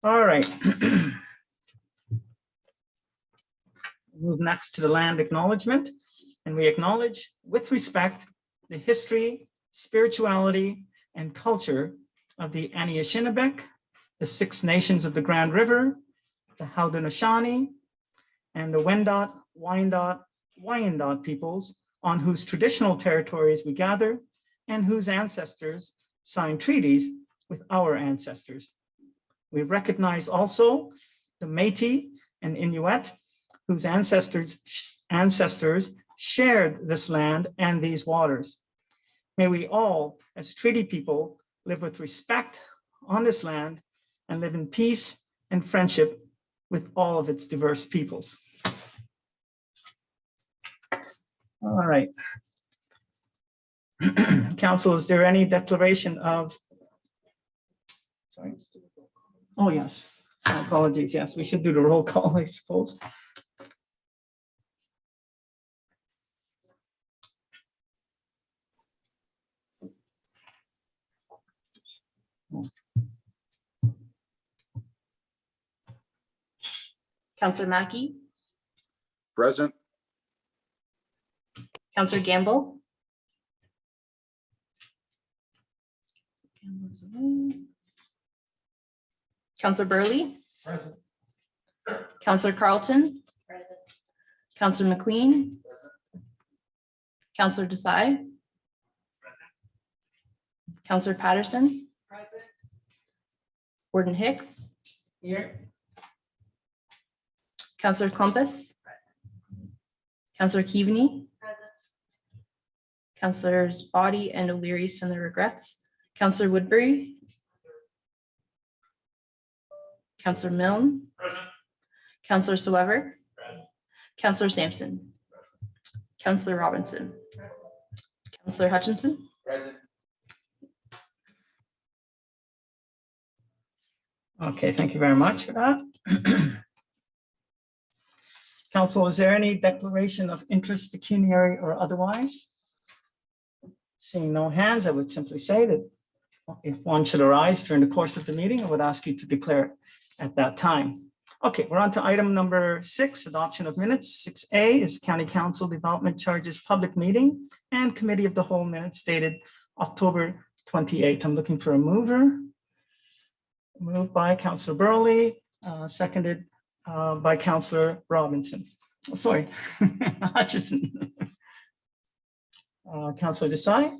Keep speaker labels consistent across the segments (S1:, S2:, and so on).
S1: All right. Move next to the land acknowledgement, and we acknowledge with respect the history, spirituality, and culture of the Anishinaabe, the Six Nations of the Grand River, the Haudenosaunee, and the Wendat, Wyandot peoples, on whose traditional territories we gather and whose ancestors signed treaties with our ancestors. We recognize also the Métis and Inuit, whose ancestors shared this land and these waters. May we all, as treaty people, live with respect on this land and live in peace and friendship with all of its diverse peoples. All right. Council, is there any declaration of, sorry. Oh, yes. My apologies. Yes, we should do the roll call, I suppose.
S2: Councillor Mackey,
S3: Present.
S2: Councillor Gamble, Councillor Burley,
S3: Present.
S2: Councillor Carlton, present. Councillor McQueen, present. Councillor Desai, Councillor Patterson, present. Warden Hicks,
S1: Here.
S2: Councillor Clumpus, Councillor Keaveney, Councillors Body and O'Leary send their regrets, Councillor Woodbury, Councillor Milne, Councillor Soever, Councillor Sampson, Councillor Robinson, Councillor Hutchinson,
S3: Present.
S1: Okay, thank you very much for that. Council, is there any declaration of interest, pecuniary or otherwise? Seeing no hands, I would simply say that if one should arise during the course of the meeting, I would ask you to declare it at that time. Okay, we're on to item number 6, adoption of minutes. 6A is County Council Development Charges Public Meeting and Committee of the Whole minutes dated October 28th. I'm looking for a mover. Moved by Councillor Burley, seconded by Councillor Robinson. Oh, sorry, Hutchison. Councillor Desai.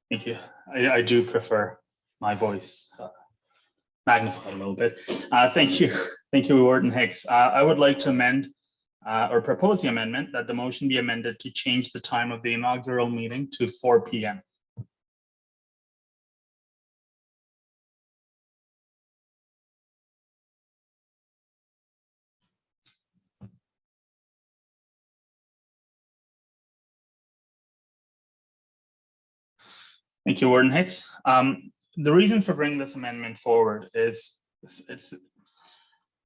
S4: Thank you. I do prefer my voice magnified a little bit. Thank you. Thank you, Warden Hicks. I would like to amend or propose the amendment that the motion be amended to change the time of the inaugural meeting to 4 p.m. Thank you, Warden Hicks. The reason for bringing this amendment forward is it's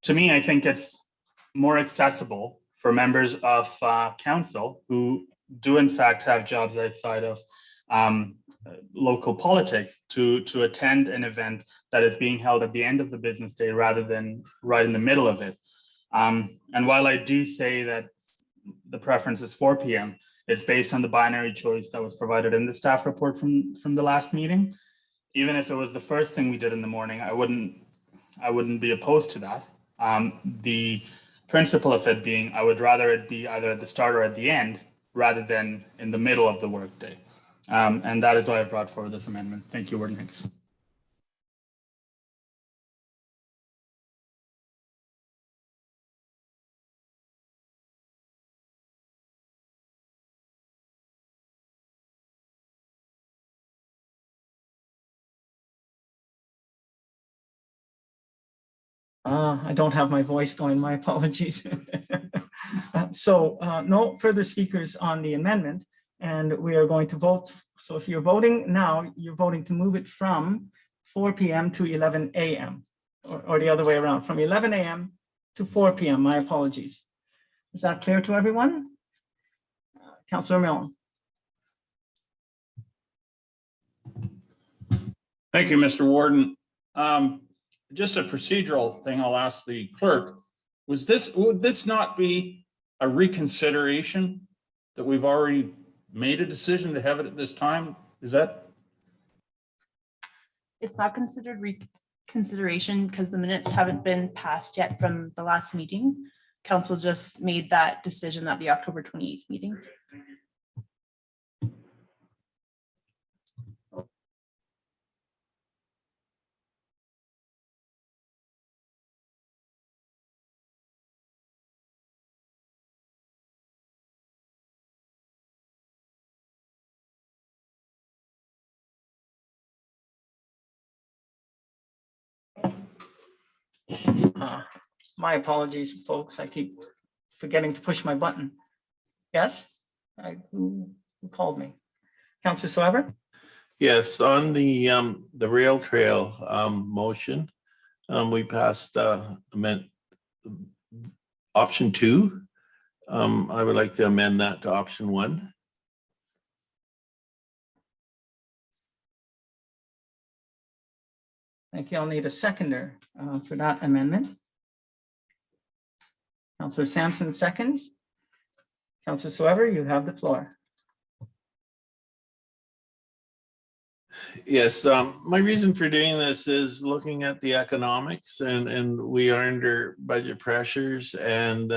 S4: to me, I think it's more accessible for members of council who do in fact have jobs outside of local politics to attend an event that is being held at the end of the business day rather than right in the middle of it. And while I do say that the preference is 4 p.m., it's based on the binary choice that was provided in the staff report from the last meeting. Even if it was the first thing we did in the morning, I wouldn't be opposed to that. The principle of it being, I would rather it be either at the start or at the end, rather than in the middle of the workday. And that is why I brought forward this amendment. Thank you, Warden Hicks.
S1: I don't have my voice going, my apologies. So no further speakers on the amendment, and we are going to vote. So if you're voting now, you're voting to move it from 4 p.m. to 11 a.m. or the other way around, from 11 a.m. to 4 p.m. My apologies. Is that clear to everyone? Councillor Milne.
S3: Thank you, Mr. Warden. Just a procedural thing, I'll ask the clerk. Would this not be a reconsideration that we've already made a decision to have it at this time? Is that?
S2: It's not considered reconsideration because the minutes haven't been passed yet from the last meeting. Council just made that decision at the October 28th meeting.
S1: My apologies, folks. I keep forgetting to push my button. Yes? Who called me? Councillor Sweber?
S5: Yes, on the rail trail motion, we passed option 2. I would like to amend that to option 1.
S1: Thank you. I'll need a seconder for that amendment. Councillor Sampson seconds. Councillor Sweber, you have the floor.
S5: Yes, my reason for doing this is looking at the economics, and we are under budget pressures, and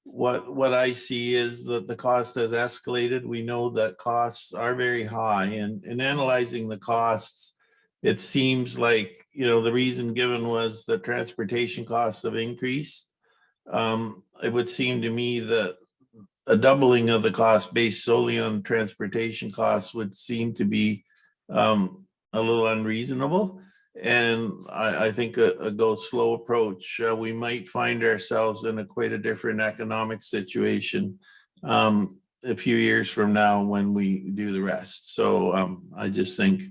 S5: what I see is that the cost has escalated. We know that costs are very high, and in analyzing the costs, it seems like, you know, the reason given was the transportation costs have increased. It would seem to me that a doubling of the cost based solely on transportation costs would seem to be a little unreasonable. And I think a go slow approach, we might find ourselves in quite a different economic situation a few years from now when we do the rest. So I just think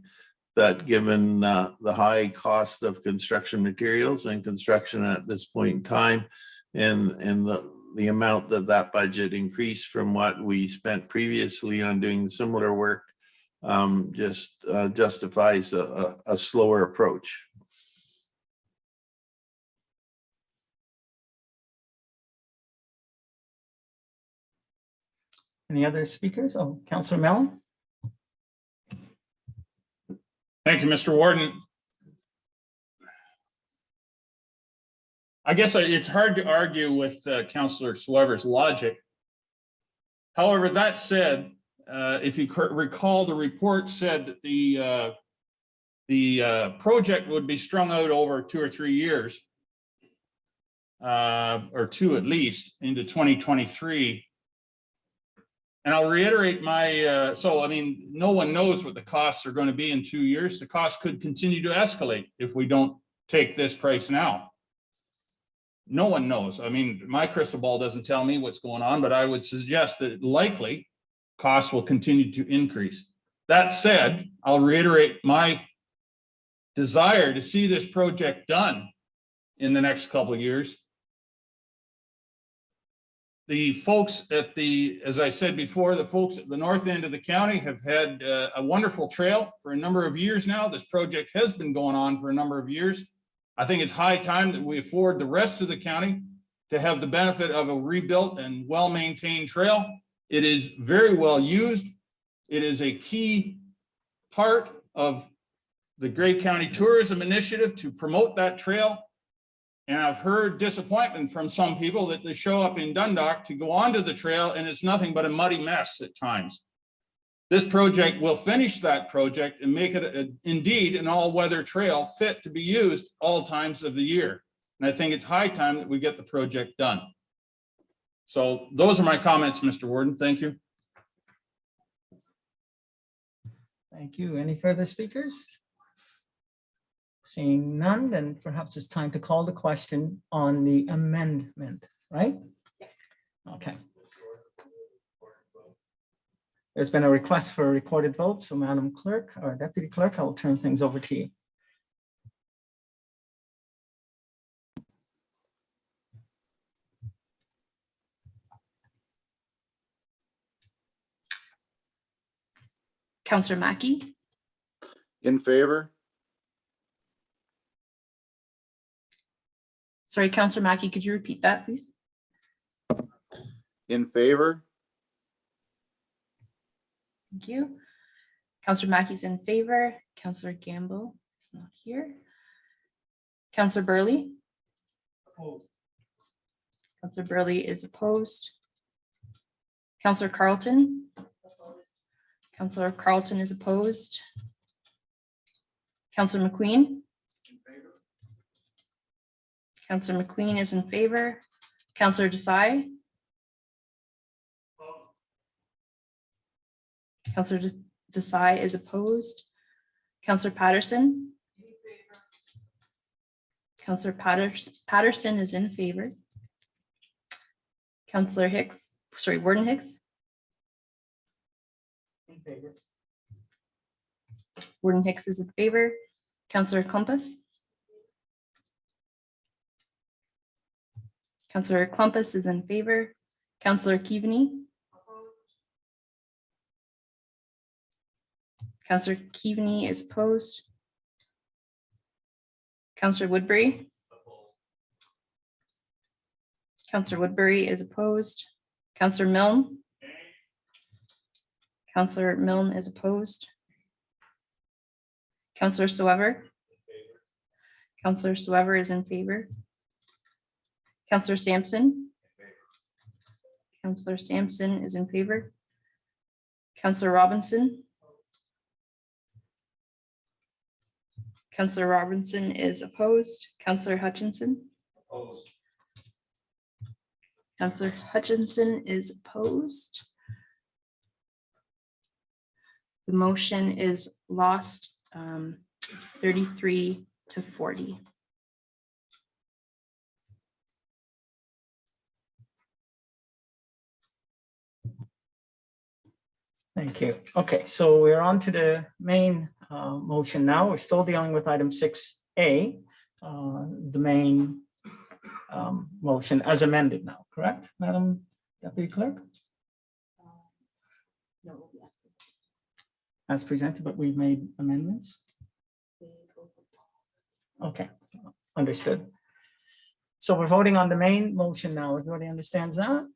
S5: that given the high cost of construction materials and construction at this point in time, and the amount that budget increased from what we spent previously on doing similar work, just justifies a slower approach.
S1: Any other speakers? Oh, Councillor Mellon?
S3: Thank you, Mr. Warden. I guess it's hard to argue with Councillor Sweber's logic. However, that said, if you recall, the report said that the project would be strung out over 2 or 3 years, or 2 at least, into 2023. And I'll reiterate my, so I mean, no one knows what the costs are going to be in 2 years. The cost could continue to escalate if we don't take this price now. No one knows. I mean, my crystal ball doesn't tell me what's going on, but I would suggest that likely costs will continue to increase. That said, I'll reiterate my desire to see this project done in the next couple of years. The folks at the, as I said before, the folks at the north end of the county have had a wonderful trail for a number of years now. This project has been going on for a number of years. I think it's high time that we afford the rest of the county to have the benefit of a rebuilt and well-maintained trail. It is very well used. It is a key part of the Grey County Tourism Initiative to promote that trail. And I've heard disappointment from some people that they show up in Dundalk to go onto the trail and it's nothing but a muddy mess at times. This project will finish that project and make it indeed an all-weather trail fit to be used all times of the year. And I think it's high time that we get the project done. So those are my comments, Mr. Warden. Thank you.
S1: Thank you. Any further speakers? Seeing none, then perhaps it's time to call the question on the amendment, right?
S2: Yes.
S1: Okay. There's been a request for a recorded vote, so Madam Clerk or Deputy Clerk, I will turn things over to you.
S2: Councillor Mackey,
S3: In favor?
S2: Sorry, Councillor Mackey, could you repeat that, please?
S6: In favor?
S2: Thank you. Councillor Mackey's in favor. Councillor Gamble is not here. Councillor Burley? Councillor Burley is opposed. Councillor Carlton? Councillor Carlton is opposed. Councillor McQueen? Councillor McQueen is in favor. Councillor Desai? Councillor Desai is opposed. Councillor Patterson? Councillor Patterson is in favor. Councillor Hicks, sorry, Warden Hicks?
S1: In favor.
S2: Warden Hicks is in favor. Councillor Clumpus? Councillor Clumpus is in favor. Councillor Keaveney? Councillor Keaveney is opposed. Councillor Woodbury? Councillor Woodbury is opposed. Councillor Milne? Councillor Milne is opposed. Councillor Soever? Councillor Soever is in favor. Councillor Sampson? Councillor Sampson is in favor. Councillor Robinson? Councillor Robinson is opposed. Councillor Hutchinson?
S3: Opposed.
S2: Councillor Hutchinson is opposed. The motion is lost 33 to 40.
S1: Thank you. Okay, so we're on to the main motion now. We're still dealing with item 6A, the main motion as amended now, correct, Madam Deputy Clerk? As presented, but we've made amendments. Okay, understood. So we're voting on the main motion now. Everybody understands that?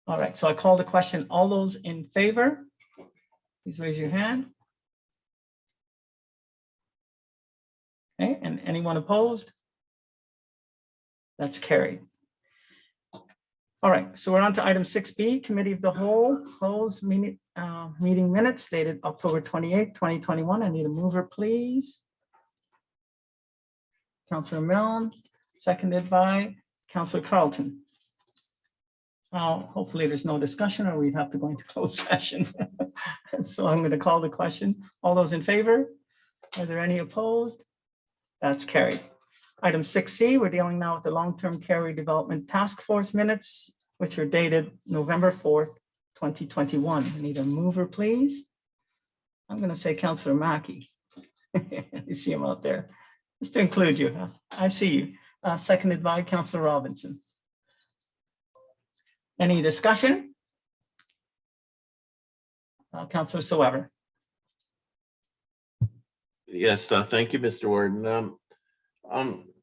S1: All right, so I call the question. All those in favor, please raise your hand. Okay, and anyone opposed? That's carried. All right, so we're on to item 6B, Committee of the Whole, closed meeting minutes dated October 28th, 2021. I need a mover, please. Councillor Milne, seconded by Councillor Carlton. Hopefully there's no discussion or we'd have to go into closed session. So I'm going to call the question. All those in favor? Are there any opposed? That's carried. Item 6C, we're dealing now with the long-term care redevelopment task force minutes, which are dated November 4th, 2021. I need a mover, please. I'm going to say Councillor Mackey. You see him out there. Just to include you. I see you. Seconded by Councillor Robinson. Any discussion? Councillor Soever.
S5: Yes, thank you, Mr. Warden.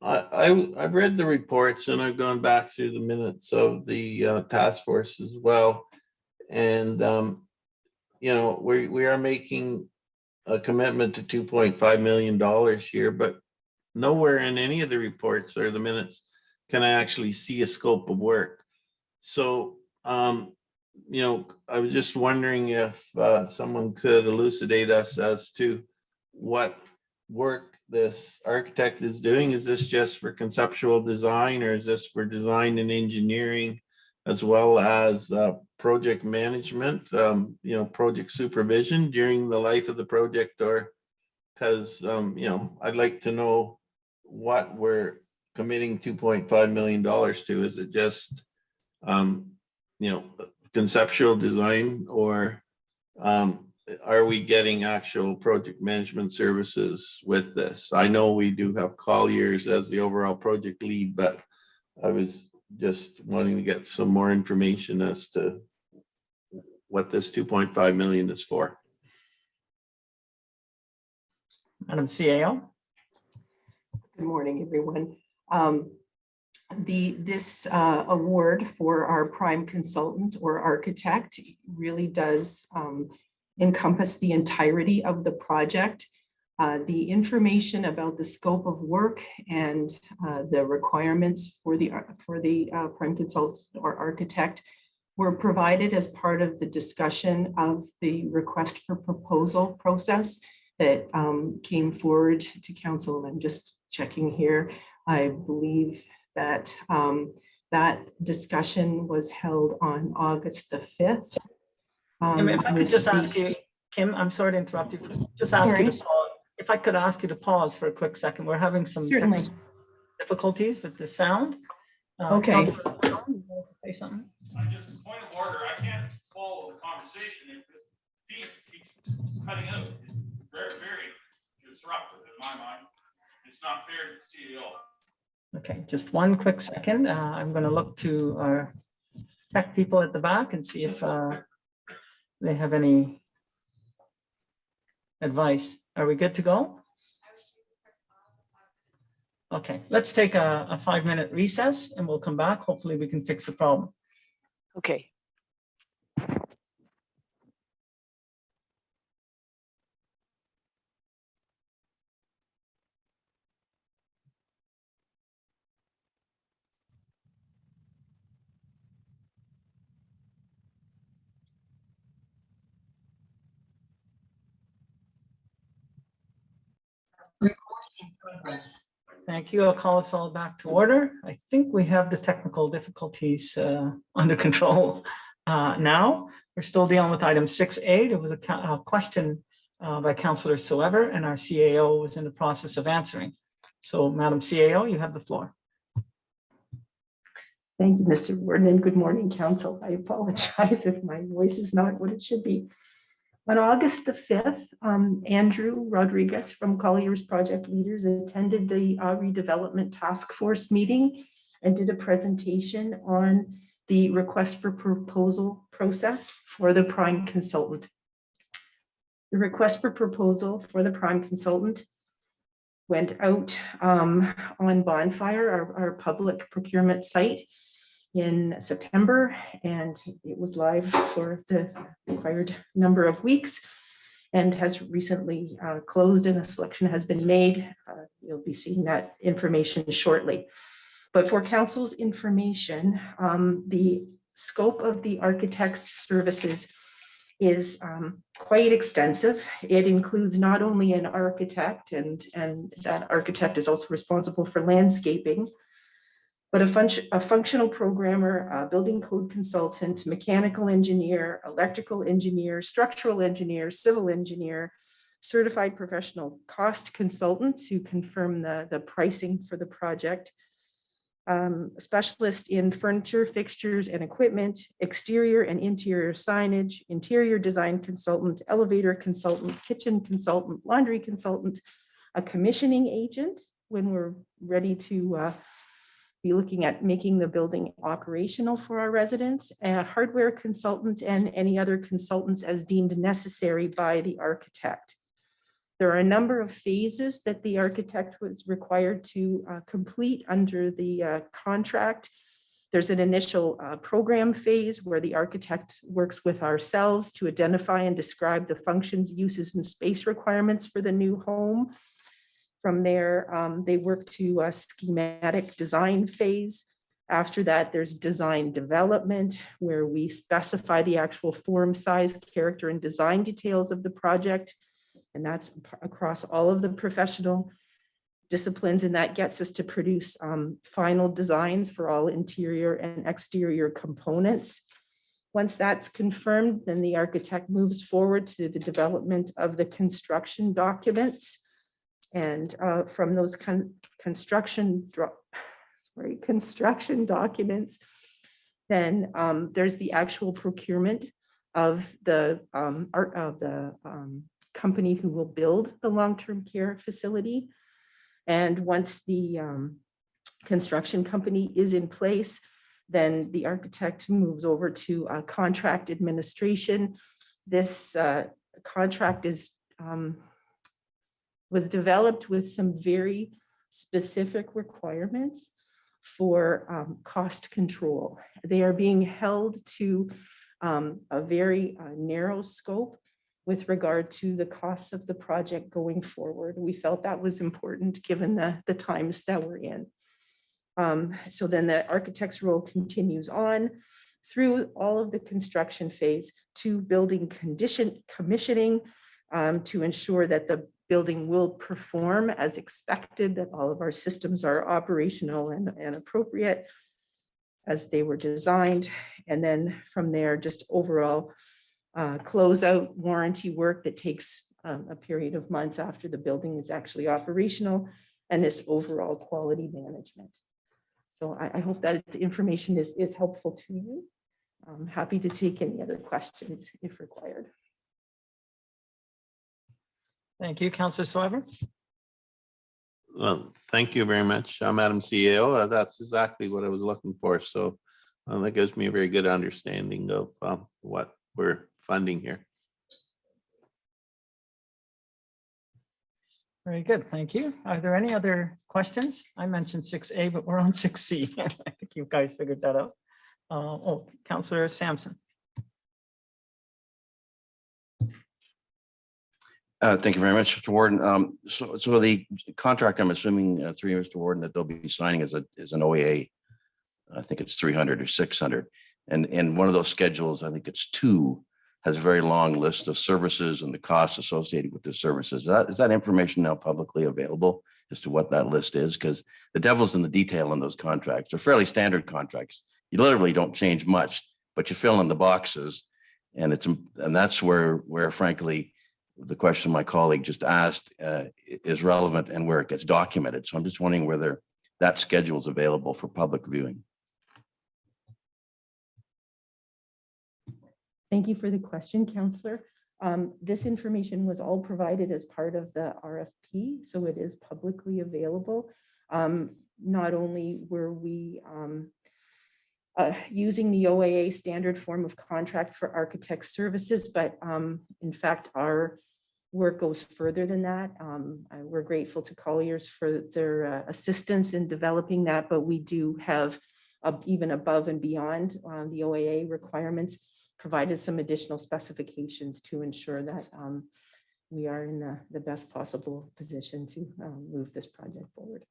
S5: I've read the reports and I've gone back through the minutes of the task force as well. And, you know, we are making a commitment to $2.5 million here, but nowhere in any of the reports or the minutes can I actually see a scope of work. So, you know, I was just wondering if someone could elucidate us as to what work this architect is doing. Is this just for conceptual design, or is this for design and engineering, as well as project management, you know, project supervision during the life of the project? Or because, you know, I'd like to know what we're committing $2.5 million to. Is it just, you know, conceptual design, or are we getting actual project management services with this? I know we do have Colliers as the overall project lead, but I was just wanting to get some more information as to what this 2.5 million is for.
S1: Madam CAO.
S7: Good morning, everyone.
S6: This award for our prime consultant or architect really does encompass the entirety of the project. The information about the scope of work and the requirements for the prime consultant or architect were provided as part of the discussion of the request for proposal process that came forward to council. I'm just checking here. I believe that that discussion was held on August the 5th.
S1: If I could just ask you, Kim, I'm sorry to interrupt you. Just ask you to pause. If I could ask you to pause for a quick second. We're having some
S6: Certainly.
S1: technical difficulties with the sound.
S6: Okay.
S1: Councillor Brown, you want to say something?
S3: Just a point of order, I can't follow the conversation if the feed keeps cutting out. It's very, very disruptive in my mind. It's not fair to the CEO.
S1: Okay, just one quick second. I'm going to look to our tech people at the back and see if they have any advice. Are we good to go? Okay, let's take a 5-minute recess and we'll come back. Hopefully we can fix the problem.
S7: Okay.
S1: Thank you. I'll call us all back to order. I think we have the technical difficulties under control now. We're still dealing with item 6A. There was a question by Councillor Soever, and our CAO was in the process of answering. So, Madam CAO, you have the floor.
S6: Thank you, Mr. Warden, and good morning, Council. I apologize if my voice is not what it should be. On August the 5th, Andrew Rodriguez from Collier's Project Leaders attended the Redevelopment Task Force meeting and did a presentation on the request for proposal process for the prime consultant. The request for proposal for the prime consultant went out on Bonfire, our public procurement site, in September, and it was live for the required number of weeks and has recently closed, and a selection has been made. You'll be seeing that information shortly. But for council's information, the scope of the architect's services is quite extensive. It includes not only an architect, and that architect is also responsible for landscaping, but a functional programmer, a building code consultant, mechanical engineer, electrical engineer, structural engineer, civil engineer, certified professional cost consultant to confirm the pricing for the project, a specialist in furniture, fixtures, and equipment, exterior and interior signage, interior design consultant, elevator consultant, kitchen consultant, laundry consultant, a commissioning agent when we're ready to be looking at making the building operational for our residents, a hardware consultant, and any other consultants as deemed necessary by the architect. There are a number of phases that the architect was required to complete under the contract. There's an initial program phase where the architect works with ourselves to identify and describe the functions, uses, and space requirements for the new home. From there, they work to a schematic design phase. After that, there's design development, where we specify the actual form, size, character, and design details of the project. And that's across all of the professional disciplines. And that gets us to produce final designs for all interior and exterior components. Once that's confirmed, then the architect moves forward to the development of the construction documents. And from those construction documents, then there's the actual procurement of the company who will build the long-term care facility. And once the construction company is in place, then the architect moves over to contract administration. This contract was developed with some very specific requirements for cost control. They are being held to a very narrow scope with regard to the costs of the project going forward. We felt that was important given the times that we're in. So then the architect's role continues on through all of the construction phase to building commissioning to ensure that the building will perform as expected, that all of our systems are operational and appropriate as they were designed. And then from there, just overall closeout warranty work that takes a period of months after the building is actually operational, and this overall quality management. So I hope that the information is helpful to you. I'm happy to take any other questions if required.
S1: Thank you, Councillor Swiver.
S5: Well, thank you very much, Madam CEO. That's exactly what I was looking for. So that gives me a very good understanding of what we're funding here.
S1: Very good, thank you. Are there any other questions? I mentioned 6A, but we're on 6C. I think you guys figured that out. Oh, Councillor Sampson.
S7: Thank you very much, Mr. Warden. So the contract, I'm assuming through you, Mr. Warden, that they'll be signing is an OAA. I think it's 300 or 600. And one of those schedules, I think it's 2, has a very long list of services and the costs associated with the services. Is that information now publicly available as to what that list is? Because the devil's in the detail in those contracts. They're fairly standard contracts. You literally don't change much, but you fill in the boxes, and that's where frankly, the question my colleague just asked is relevant and where it gets documented. So I'm just wondering whether that schedule is available for public viewing.
S6: Thank you for the question, Councillor. This information was all provided as part of the RFP, so it is publicly available. Not only were we using the OAA standard form of contract for architect services, but in fact, our work goes further than that. We're grateful to Colliers for their assistance in developing that, but we do have even above and beyond the OAA requirements, provided some additional specifications to ensure that we are in the best possible position to move this project forward.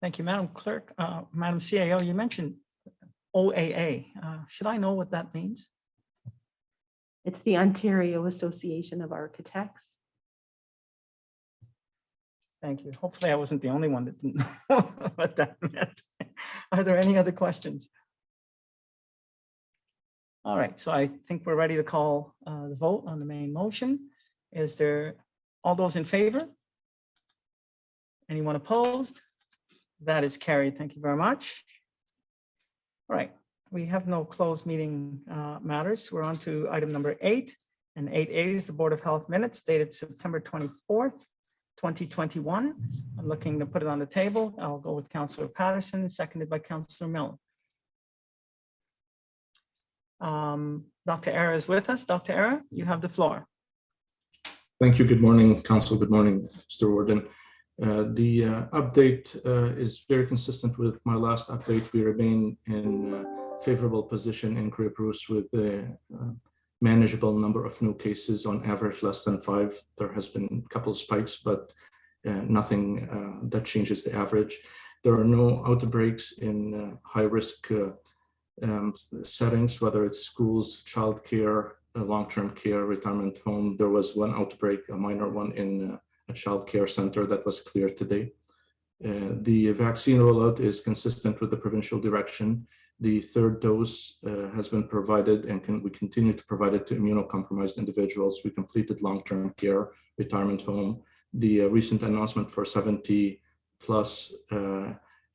S1: Thank you, Madam Clerk. Madam CAO, you mentioned OAA. Should I know what that means?
S6: It's the Ontario Association of Architects.
S1: Thank you. Hopefully I wasn't the only one that didn't know what that meant. Are there any other questions? All right, so I think we're ready to call the vote on the main motion. Is there all those in favor? Anyone opposed? That is carried. Thank you very much. All right, we have no closed meeting matters. We're on to item number 8, and 8A is the Board of Health minutes dated September 24th, 2021. I'm looking to put it on the table. I'll go with Councillor Patterson, seconded by Councillor Milne. Dr. Era is with us. Dr. Era, you have the floor.
S8: Thank you. Good morning, Council. Good morning, Mr. Warden. The update is very consistent with my last update. We remain in favorable position in Grey Bruce with a manageable number of new cases, on average less than 5. There has been a couple of spikes, but nothing that changes the average. There are no outbreaks in high-risk settings, whether it's schools, childcare, long-term care, retirement home. There was one outbreak, a minor one, in a child care center that was cleared today. The vaccine rollout is consistent with the provincial direction. The 3rd dose has been provided, and we continue to provide it to immunocompromised individuals. We completed long-term care, retirement home. The recent announcement for 70 plus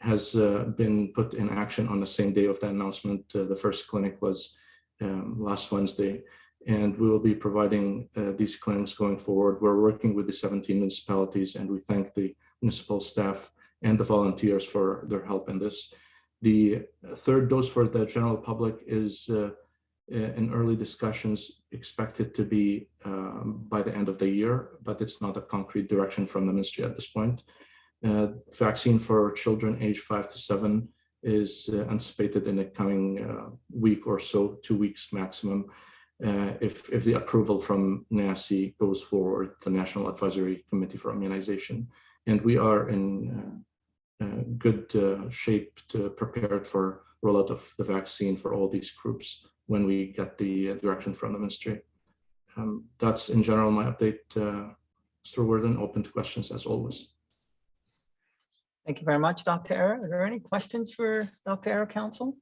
S8: has been put in action on the same day of the announcement. The first clinic was last Wednesday, and we will be providing these clinics going forward. We're working with the 17 municipalities, and we thank the municipal staff and the volunteers for their help in this. The 3rd dose for the general public is in early discussions, expected to be by the end of the year, but it's not a concrete direction from the ministry at this point. Vaccine for children aged 5 to 7 is anticipated in the coming week or so, 2 weeks maximum. If the approval from NACI goes forward, the National Advisory Committee for Immunization, and we are in good shape to prepared for rollout of the vaccine for all these groups when we get the direction from the ministry. That's in general my update, Mr. Worden. Open to questions as always.
S1: Thank you very much, Dr. Era. Are there any questions for Dr. Era, Council?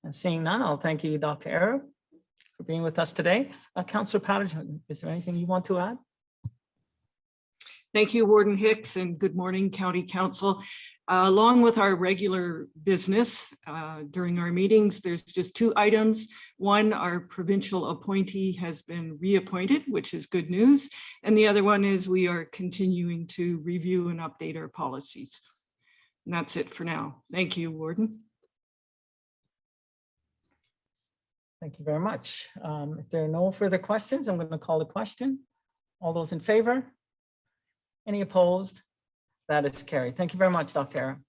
S1: And seeing none, I'll thank you, Dr. Era, for being with us today. Councillor Patterson, is there anything you want to add?
S9: Thank you, Warden Hicks, and good morning, County Council. Along with our regular business during our meetings, there's just 2 items. One, our provincial appointee has been reappointed, which is good news. And the other one is we are continuing to review and update our policies. And that's it for now. Thank you, Warden.
S1: Thank you very much. If there are no further questions, I'm going to call the question. All those in favor? Any opposed? That is carried. Thank you very much, Dr. Era.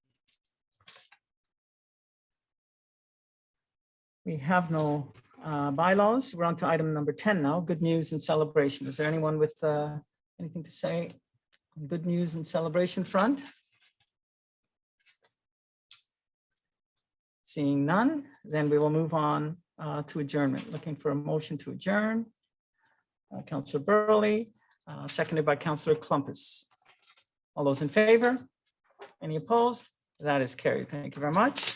S1: We have no bylaws. We're on to item number 10 now, good news and celebration. Is there anyone with anything to say on good news and celebration front? Seeing none, then we will move on to adjournment. Looking for a motion to adjourn. Councillor Burley, seconded by Councillor Klumpus. All those in favor? Any opposed? That is carried. Thank you very much.